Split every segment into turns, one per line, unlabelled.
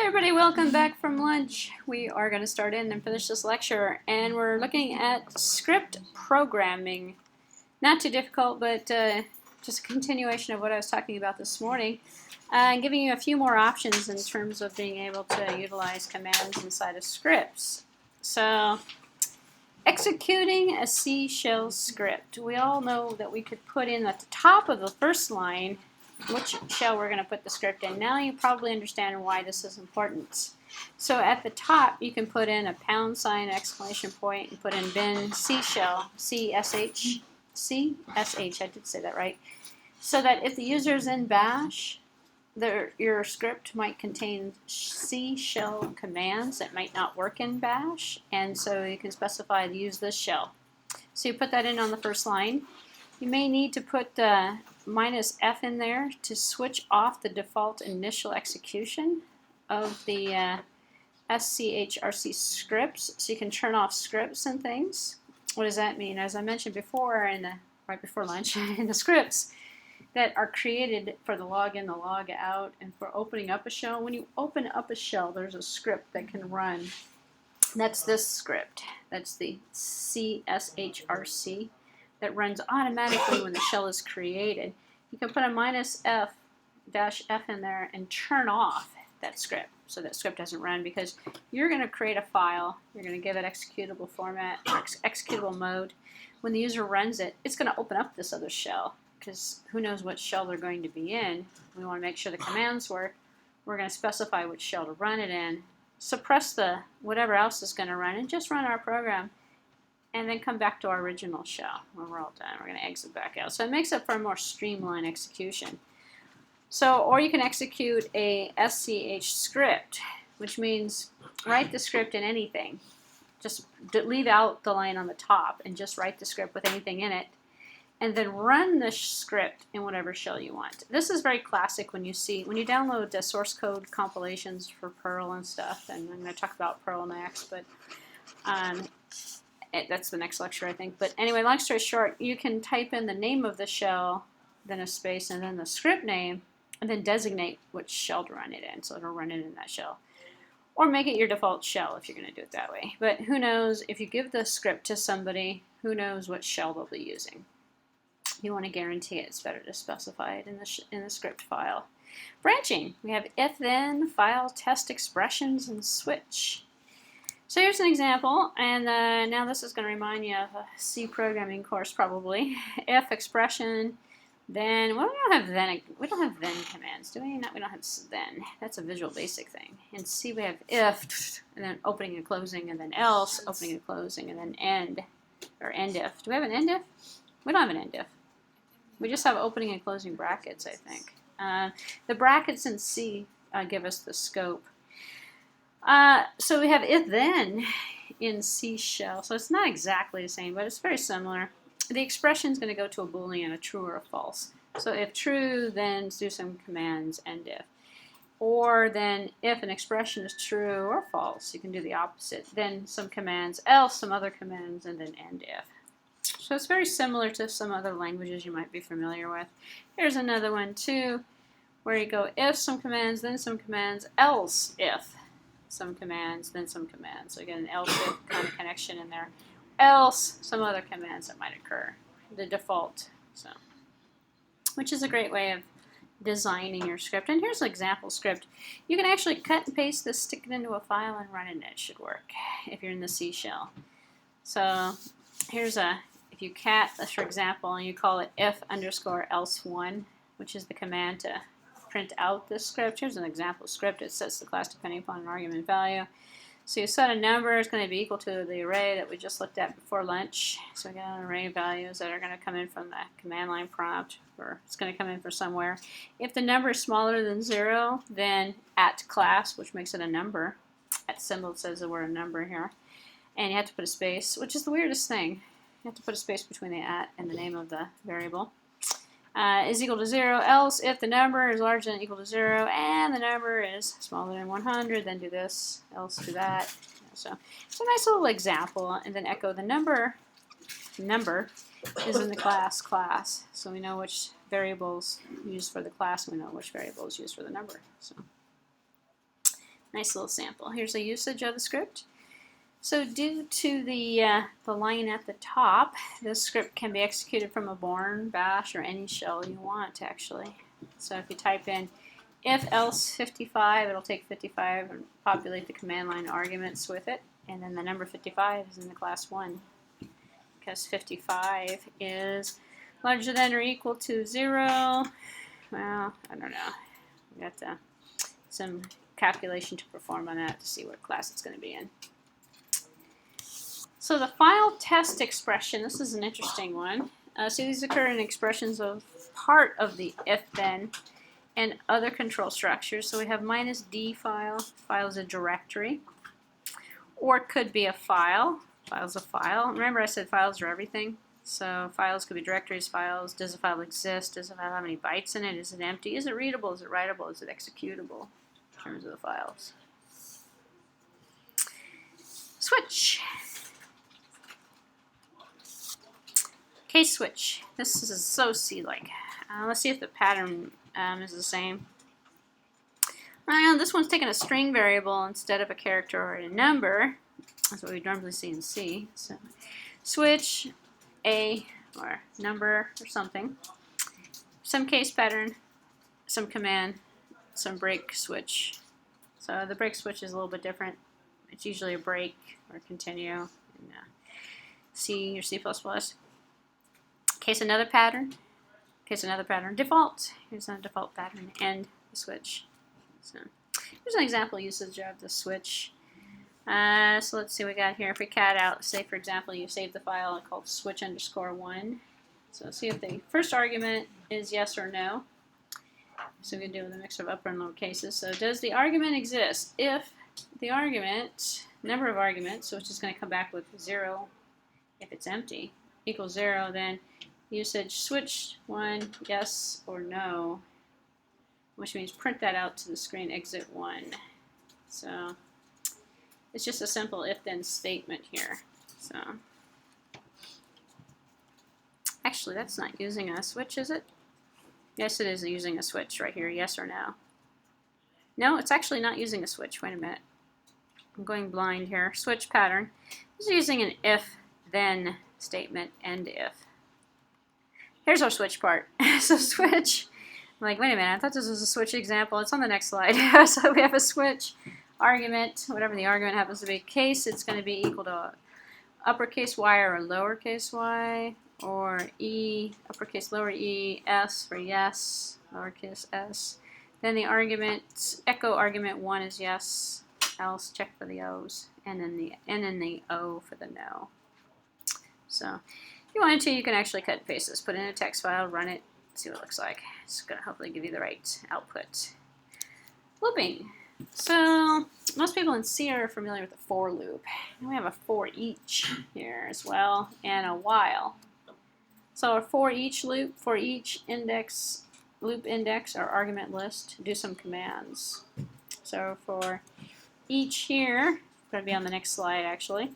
everybody, welcome back from lunch. We are going to start in and finish this lecture, and we're looking at script programming. Not too difficult, but just a continuation of what I was talking about this morning, and giving you a few more options in terms of being able to utilize commands inside of scripts. So, executing a C shell script. We all know that we could put in at the top of the first line which shell we're going to put the script in. Now you probably understand why this is important. So at the top, you can put in a £, exclamation point, and put in bin C shell, C-S-H, C-S-H, I did say that right. So that if the user is in bash, your script might contain C shell commands that might not work in bash, and so you can specify to use this shell. So you put that in on the first line. You may need to put -F in there to switch off the default initial execution of the SCHRC scripts, so you can turn off scripts and things. What does that mean? As I mentioned before, right before lunch, in the scripts that are created for the log in, the log out, and for opening up a shell. When you open up a shell, there's a script that can run. That's this script. That's the CSHRC. That runs automatically when the shell is created. You can put a -F in there and turn off that script so that script doesn't run, because you're going to create a file, you're going to give it executable format, or executable mode. When the user runs it, it's going to open up this other shell, because who knows what shell they're going to be in. We want to make sure the commands work. We're going to specify which shell to run it in, suppress the whatever else is going to run, and just run our program. And then come back to our original shell. When we're all done, we're going to exit back out. So it makes it for a more streamlined execution. So, or you can execute a SCH script, which means write the script in anything. Just leave out the line on the top and just write the script with anything in it. And then run the script in whatever shell you want. This is very classic when you download the source code compilations for Perl and stuff. And I'm going to talk about Perl next, but that's the next lecture, I think. But anyway, long story short, you can type in the name of the shell, then a space, and then the script name, and then designate which shell to run it in. So it'll run it in that shell. Or make it your default shell if you're going to do it that way. But who knows, if you give the script to somebody, who knows what shell they'll be using. You want to guarantee it. It's better to specify it in the script file. Branching. We have if-then, file, test expressions, and switch. So here's an example, and now this is going to remind you of a C programming course probably. If expression, then, well, we don't have then commands, do we? No, we don't have then. That's a Visual Basic thing. In C we have if, and then opening and closing, and then else, opening and closing, and then end, or end if. Do we have an end if? We don't have an end if. We just have opening and closing brackets, I think. The brackets in C give us the scope. So we have if-then in C shell. So it's not exactly the same, but it's very similar. The expression is going to go to a Boolean, a true or a false. So if true, then do some commands, end if. Or then if an expression is true or false, you can do the opposite. Then some commands, else some other commands, and then end if. So it's very similar to some other languages you might be familiar with. Here's another one too, where you go if some commands, then some commands, else if some commands, then some commands. So again, an else if kind of connection in there. Else some other commands that might occur. The default. So, which is a great way of designing your script. And here's an example script. You can actually cut and paste this, stick it into a file, and run it, and it should work if you're in the C shell. So here's if you cat this, for example, and you call it if_else1, which is the command to print out this script. Here's an example script. It sets the class depending upon an argument value. So you set a number, it's going to be equal to the array that we just looked at before lunch. So we got an array of values that are going to come in from the command line prompt, or it's going to come in from somewhere. If the number is smaller than 0, then at class, which makes it a number. At symbol says that we're a number here. And you have to put a space, which is the weirdest thing. You have to put a space between the at and the name of the variable. Is equal to 0, else if the number is larger than or equal to 0 and the number is smaller than 100, then do this, else do that. So it's a nice little example, and then echo the number is in the class, so we know which variables used for the class, and we know which variables used for the number. So Nice little sample. Here's a usage of the script. So due to the line at the top, this script can be executed from a Bourne, Bash, or any shell you want, actually. So if you type in if else 55, it'll take 55 and populate the command line arguments with it. And then the number 55 is in the class 1. Because 55 is larger than or equal to 0. Well, I don't know. We got some calculation to perform on that to see what class it's going to be in. So the file test expression, this is an interesting one. So these occur in expressions of part of the if-then and other control structures. So we have -d file. File is a directory. Or it could be a file. File's a file. Remember I said files are everything. So files could be directories, files. Does a file exist? Does a file have any bytes in it? Is it empty? Is it readable? Is it writable? Is it executable in terms of the files? Switch. Case switch. This is so C-like. Let's see if the pattern is the same. This one's taking a string variable instead of a character or a number. That's what we normally see in C. So switch a or number or something. Some case pattern, some command, some break switch. So the break switch is a little bit different. It's usually a break or continue in C or C++. Case another pattern. Case another pattern. Default. Here's a default pattern. And the switch. So here's an example usage of the switch. So let's see what we got here. If we cat out, say for example, you save the file called switch_1. So see if the first argument is yes or no. So we can do with a mix of upper and lower cases. So does the argument exist? If the argument, number of arguments, which is going to come back with 0 if it's empty, equals 0, then usage switch1 yes or no, which means print that out to the screen exit 1. So it's just a simple if-then statement here. So actually that's not using a switch, is it? Yes, it is using a switch right here, yes or no. No, it's actually not using a switch. Wait a minute. I'm going blind here. Switch pattern. This is using an if-then statement, end if. Here's our switch part. So switch, I'm like, wait a minute, I thought this was a switch example. It's on the next slide. So we have a switch argument, whatever the argument happens to be. Case, it's going to be equal to uppercase y or lowercase y, or e, uppercase lower e, s for yes, lowercase s. Then the argument, echo argument 1 is yes, else check for the O's, and then the N and the O for the no. So if you wanted to, you can actually cut and paste this, put it in a text file, run it, see what it looks like. It's going to hopefully give you the right output. Looping. So most people in C are familiar with the for loop. And we have a for each here as well, and a while. So a for each loop, for each index, loop index, or argument list, do some commands. So for each here, going to be on the next slide actually.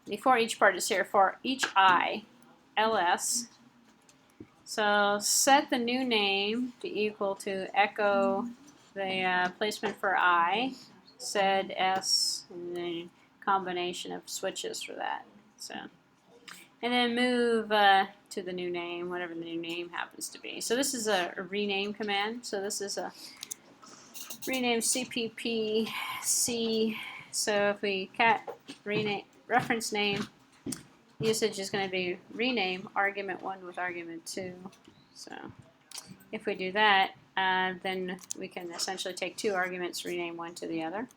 The for each part is here. For each I, ls. So set the new name to equal to echo the placement for I, sed s, and then combination of switches for that. So, and then move to the new name, whatever the new name happens to be. So this is a rename command. So this is a rename cpp c. So if we cat rename reference name, usage is going to be rename argument 1 with argument 2. So if we do that, then we can essentially take 2 arguments, rename one to the other.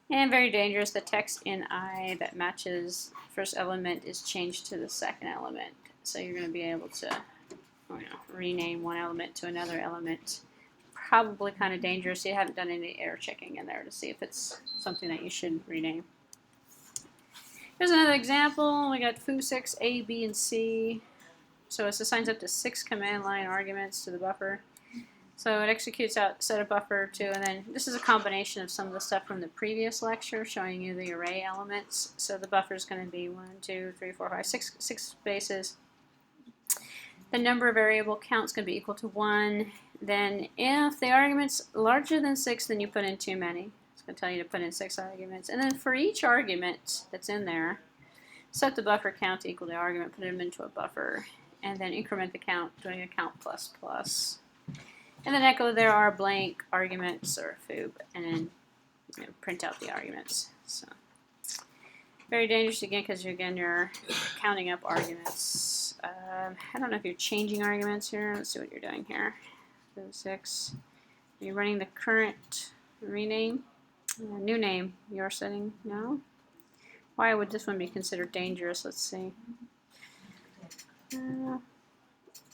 And very dangerous, the text in I that matches first element is changed to the second element. So you're going to be able to rename one element to another element. Probably kind of dangerous. You haven't done any error checking in there to see if it's something that you should rename. Here's another example. We got foo6, A, B, and C. So it assigns up to 6 command line arguments to the buffer. So it executes out set a buffer to, and then this is a combination of some of the stuff from the previous lecture showing you the array elements. So the buffer is going to be 1, 2, 3, 4, 5, 6 spaces. The number variable count is going to be equal to 1. Then if the argument's larger than 6, then you put in too many. It's going to tell you to put in 6 arguments. And then for each argument that's in there, set the buffer count to equal the argument, put them into a buffer, and then increment the count, doing a count plus plus. And then echo there are blank arguments or foo, and then print out the arguments. So very dangerous again because you're counting up arguments. I don't know if you're changing arguments here. Let's see what you're doing here. 6. Are you running the current rename? New name you're setting? No? Why would this one be considered dangerous? Let's see.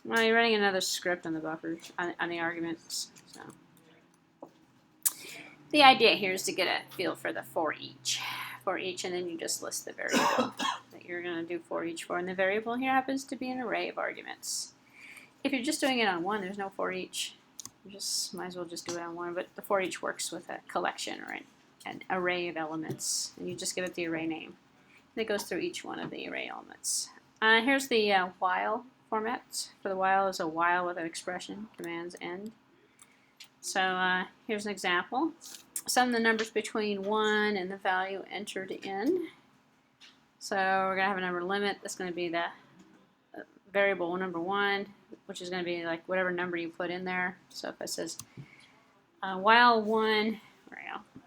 Well, you're running another script on the buffer, on the arguments. So the idea here is to get a feel for the for each, and then you just list the variable that you're going to do for each for. And the variable here happens to be an array of arguments. If you're just doing it on one, there's no for each. You just might as well just do it on one. But the for each works with a collection or an array of elements, and you just give it the array name. And it goes through each one of the array elements. Here's the while format. For the while is a while with an expression, commands end. So here's an example. Sum the numbers between 1 and the value entered in. So we're going to have a number limit. That's going to be the variable number 1, which is going to be like whatever number you put in there. So if it says while 1,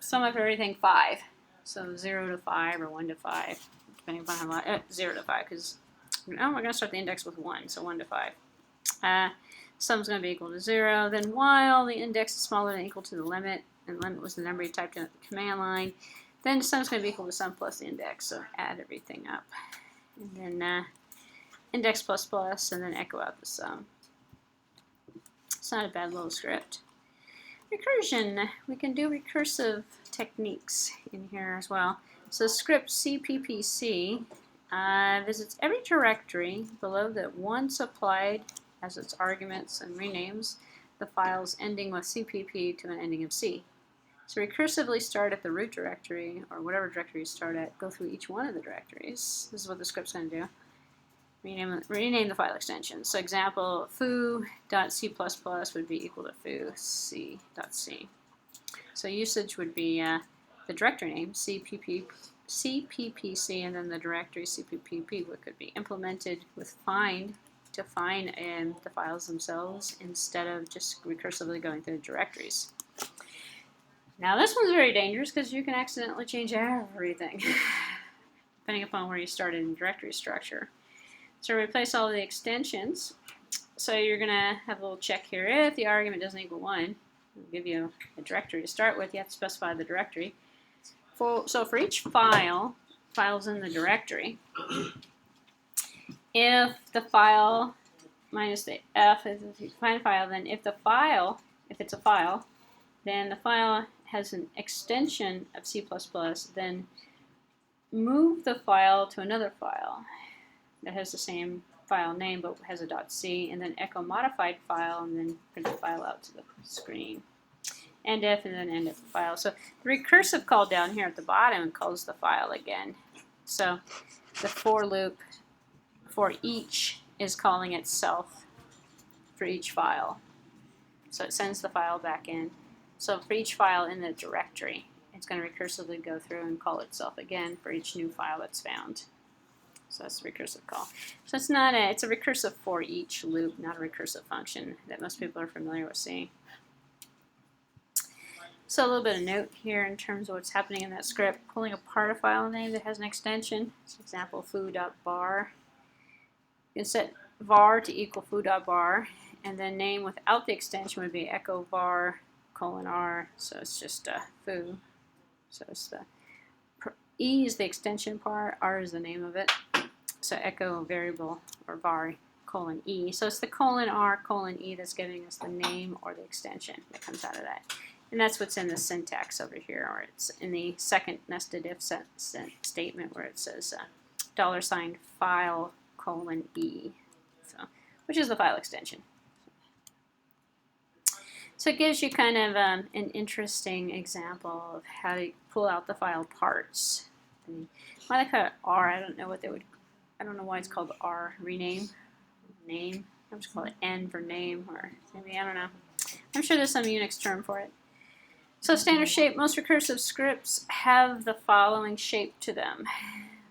sum of everything 5. So 0 to 5 or 1 to 5, depending upon how much. 0 to 5, because we're going to start the index with 1, so 1 to 5. Sum's going to be equal to 0. Then while the index is smaller than or equal to the limit, and limit was the number you typed in at the command line, then sum's going to be equal to sum plus the index, so add everything up. And then index plus plus, and then echo out the sum. It's not a bad little script. Recursion, we can do recursive techniques in here as well. So script cppc visits every directory below that once applied as its arguments and renames the files ending with cpp to an ending of c. So recursively start at the root directory, or whatever directory you start at, go through each one of the directories. This is what the script's going to do. Rename the file extension. So example, foo.c++ would be equal to foo.c.c. So usage would be the directory name, cppc, and then the directory cppp, which could be implemented with find to find the files themselves instead of just recursively going through the directories. Now this one's very dangerous because you can accidentally change everything depending upon where you started in directory structure. So replace all the extensions. So you're going to have a little check here. If the argument doesn't equal 1, it'll give you a directory to start with. You have to specify the directory. So for each file's in the directory, if the file minus the f is a find file, then if it's a file, then the file has an extension of C++, then move the file to another file that has the same file name but has a .c, and then echo modified file, and then print the file out to the screen. End if, and then end if the file. So the recursive call down here at the bottom calls the file again. So the for loop for each is calling itself for each file. So it sends the file back in. So for each file in the directory, it's going to recursively go through and call itself again for each new file that's found. So that's the recursive call. So it's a recursive for each loop, not a recursive function that most people are familiar with seeing. So a little bit of note here in terms of what's happening in that script. Pulling apart a file name that has an extension. For example, foo.bar. You can set var to equal foo.bar, and then name without the extension would be echo var :r. So it's just foo. So it's the E is the extension part, R is the name of it. So echo variable or var :e. So it's the :r :e that's giving us the name or the extension that comes out of that. And that's what's in the syntax over here, or it's in the second nested if statement where it says $file :e, so, which is the file extension. So it gives you kind of an interesting example of how to pull out the file parts. Why they call it R? I don't know why it's called R. Rename, name. I'm just call it N for name, or maybe I don't know. I'm sure there's some Unix term for it. So standard shape, most recursive scripts have the following shape to them.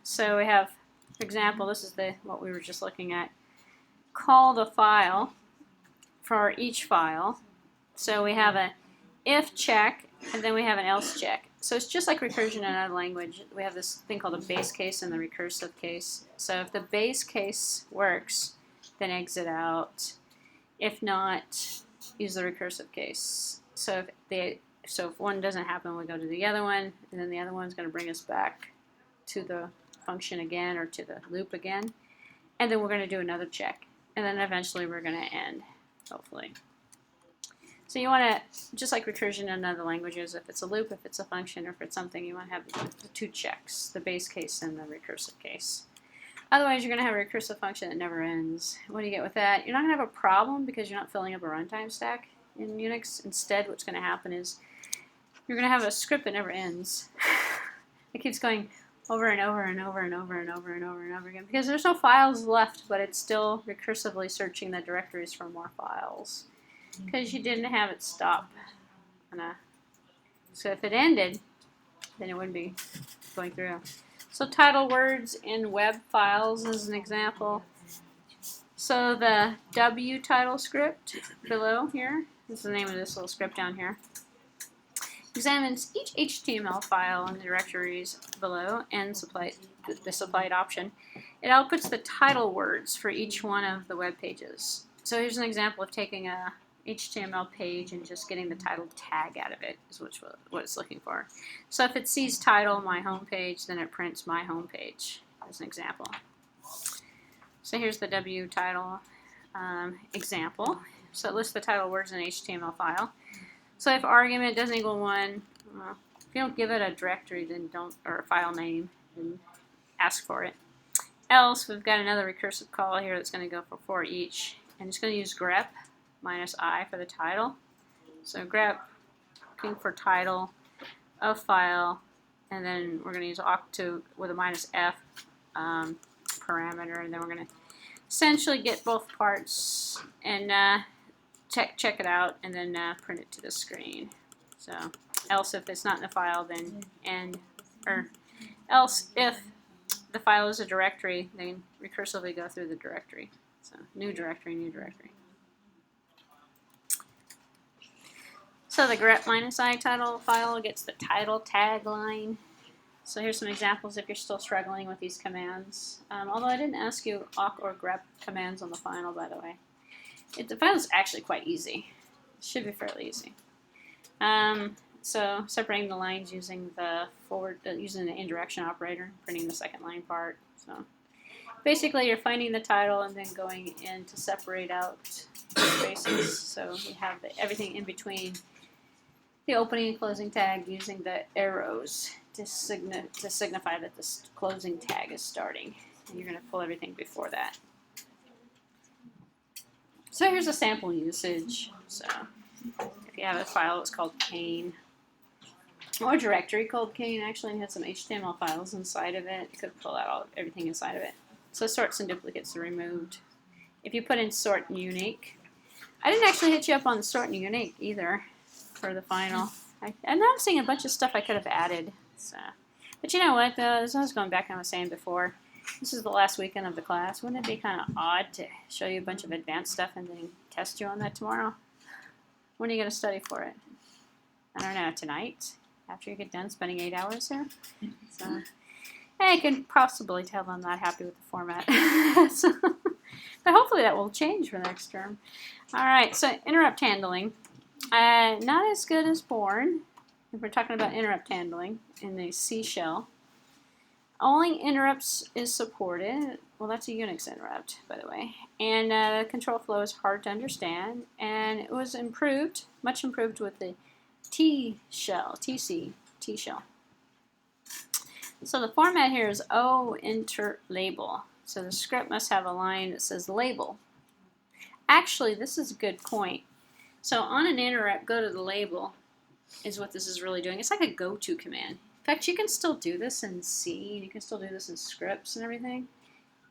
So we have, for example, this is what we were just looking at. Call the file for each file. So we have a if check, and then we have an else check. So it's just like recursion in another language. We have this thing called a base case and the recursive case. So if the base case works, then exit out. If not, use the recursive case. So if one doesn't happen, we go to the other one, and then the other one's going to bring us back to the function again or to the loop again. And then we're going to do another check. And then eventually we're going to end, hopefully. So you want to, just like recursion in other languages, if it's a loop, if it's a function, or if it's something, you want to have the two checks, the base case and the recursive case. Otherwise, you're going to have a recursive function that never ends. What do you get with that? You're not going to have a problem because you're not filling up a runtime stack in Unix. Instead, what's going to happen is you're going to have a script that never ends. It keeps going over and over and over and over and over and over and over again because there's no files left, but it's still recursively searching the directories for more files because you didn't have it stop. So if it ended, then it wouldn't be going through. So title words in web files is an example. So the W title script below here, this is the name of this little script down here, examines each HTML file in the directories below and the supplied option. It outputs the title words for each one of the web pages. So here's an example of taking a HTML page and just getting the title tag out of it is what it's looking for. So if it sees title my home page, then it prints my home page as an example. So here's the W title example. So it lists the title words in an HTML file. So if argument doesn't equal 1, well, if you don't give it a directory, then or a file name, then ask for it. Else, we've got another recursive call here that's going to go for each, and it's going to use grep minus I for the title. So grep looking for title of file, and then we're going to use octo with a minus F parameter, and then we're going to essentially get both parts and check it out, and then print it to the screen. So else if it's not in the file, then else if the file is a directory, then recursively go through the directory. So new directory, new directory. So the grep minus I title file gets the title tag line. So here's some examples if you're still struggling with these commands. Although I didn't ask you awk or grep commands on the final, by the way. The file is actually quite easy. It should be fairly easy. So separating the lines using the using the indirection operator, printing the second line part. So basically, you're finding the title and then going in to separate out the spaces. So you have everything in between the opening and closing tag using the arrows to signify that the closing tag is starting. And you're going to pull everything before that. So here's a sample usage. So if you have a file that's called Kane, or a directory called Kane, actually, and has some HTML files inside of it, you could pull out everything inside of it. So sorts and duplicates are removed. If you put in sort and unique, I didn't actually hit you up on sort and unique either for the final. I'm noticing a bunch of stuff I could have added. So. But you know what, though, as I was going back and I was saying before, this is the last weekend of the class. Wouldn't it be kind of odd to show you a bunch of advanced stuff and then test you on that tomorrow? When are you going to study for it? I don't know, tonight? After you get done spending 8 hours here? So, I can possibly tell I'm not happy with the format. So, but hopefully that will change for next term. Alright, so interrupt handling. Not as good as Born, if we're talking about interrupt handling in the C shell. Only interrupts is supported. Well, that's a Unix interrupt, by the way. And control flow is hard to understand. And it was improved, much improved with the T shell, T shell. So the format here is O enter label. So the script must have a line that says label. Actually, this is a good point. So on an interrupt, go to the label is what this is really doing. It's like a go-to command. In fact, you can still do this in C, and you can still do this in scripts and everything.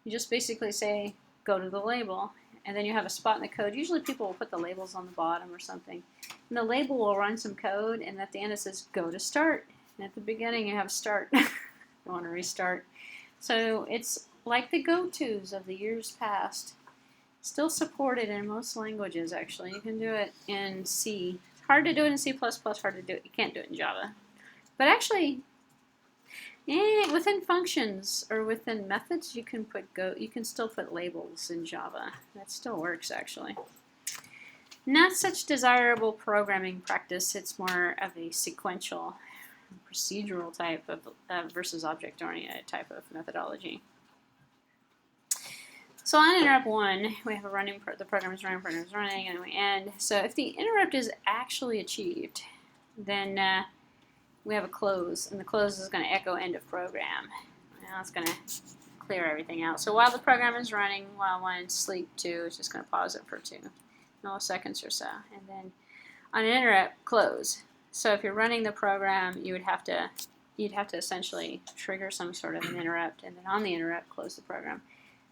You just basically say, go to the label, and then you have a spot in the code. Usually people will put the labels on the bottom or something. And the label will run some code, and at the end it says go to start. And at the beginning you have start. You want to restart. So it's like the go-tos of the years past. Still supported in most languages, actually. You can do it in C. It's hard to do it in C++, hard to do it. You can't do it in Java. But actually, within functions or within methods, you can still put labels in Java. That still works, actually. Not such desirable programming practice. It's more of a sequential, procedural type of versus object-oriented type of methodology. So on interrupt 1, we have the program is running, and we end. So if the interrupt is actually achieved, then we have a close, and the close is going to echo end of program. Now it's going to clear everything out. So while the program is running, while one is asleep, 2 is just going to pause it for 2 milliseconds or so, and then on an interrupt, close. So if you're running the program, you'd have to essentially trigger some sort of an interrupt, and then on the interrupt, close the program.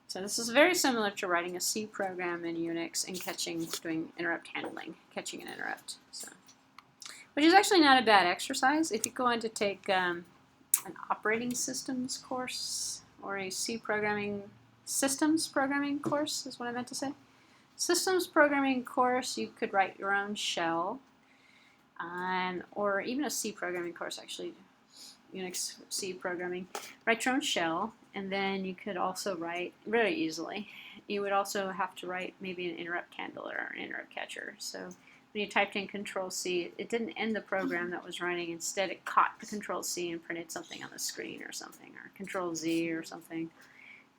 So this is very similar to writing a C program in Unix and doing interrupt handling, catching an interrupt. So, which is actually not a bad exercise. If you go on to take an operating systems course or a systems programming course is what I meant to say. Systems programming course, you could write your own shell, or even a C programming course, actually, Unix C programming. Write your own shell, and then you could also write, very easily, you would also have to write maybe an interrupt handler or an interrupt catcher. So when you typed in Control-C, it didn't end the program that was running. Instead, it caught the Control-C and printed something on the screen or something, or Control-Z or something.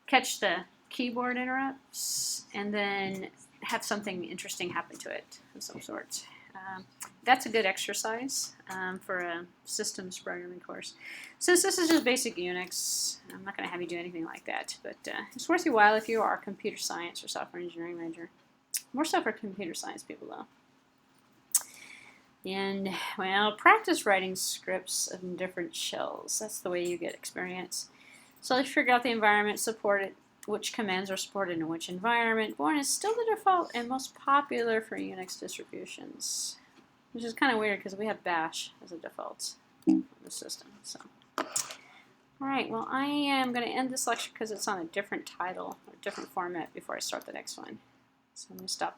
Catch the keyboard interrupts, and then have something interesting happen to it of some sort. That's a good exercise for a systems programming course. Since this is just basic Unix, I'm not going to have you do anything like that, but it's worth your while if you are a computer science or software engineering major. More so for computer science people, though. And, well, practice writing scripts in different shells. That's the way you get experience. So you figure out the environment supported, which commands are supported in which environment. Bourne is still the default and most popular for Unix distributions, which is kind of weird because we have Bash as a default in the system. So, all right, well, I am going to end this lecture because it's on a different title or different format before I start the next one. So I'm going to stop.